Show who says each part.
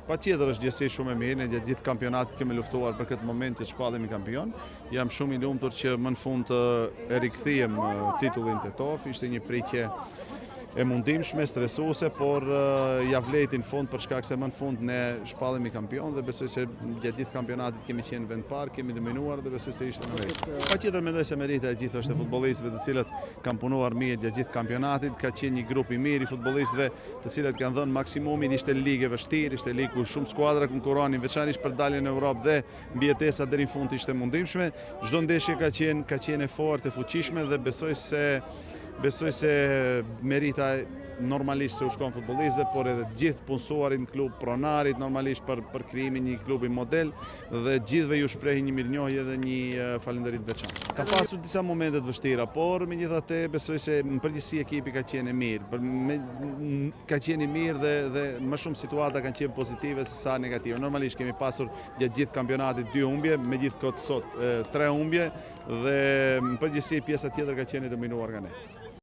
Speaker 1: Patjetër është gjësi shumë e mirë, ne gjatë gjithë kampionatit kemi luftuar për këtë moment të shpallemi kampion. Jam shumë i lumtur që më në fund e rikthyem titullin Tetov, ishte një pritje e mundimshme, stresuese, por ja vlejti në fund për shkak se më në fund ne shpallemi kampion dhe besoj se gjatë gjithë kampionatit kemi qenë vend parë, kemi dominuar dhe besoj se ishte merit. Patjetër mendoj se merita e gjithë është e futbollistëve të cilët kanë punuar mirë gjatë gjithë kampionatit, ka qenë një grup i mirë i futbollistëve të cilët kanë dhënë maksimumin, ishte ligë e vështirë, ishte ligë ku shumë skuadra konkurronin veçanërisht për daljen në Europë dhe mbijetesa deri në fund ishte mundimshme. Çdo ndeshje ka qenë e fortë, e fuqishme dhe besoj se merita normalisht se u shkon futbollistëve, por edhe gjithë punësuarit në klub, pronarit normalisht për krijimin një klubi model dhe gjithëve ju shprehi një mirënjohje dhe një falënderim të veçantë. Ka pasur disa momente të vështira, por megjithatë besoj se në përgjithësi ekipi ka qenë mirë. Ka qenë mirë dhe më shumë situata kanë qenë pozitive se sa negative. Normalisht kemi pasur gjatë gjithë kampionatit 2 humbje, megjithatë sot 3 humbje dhe në përgjithësi pjesa tjetër ka qenë e dominuar nga ne.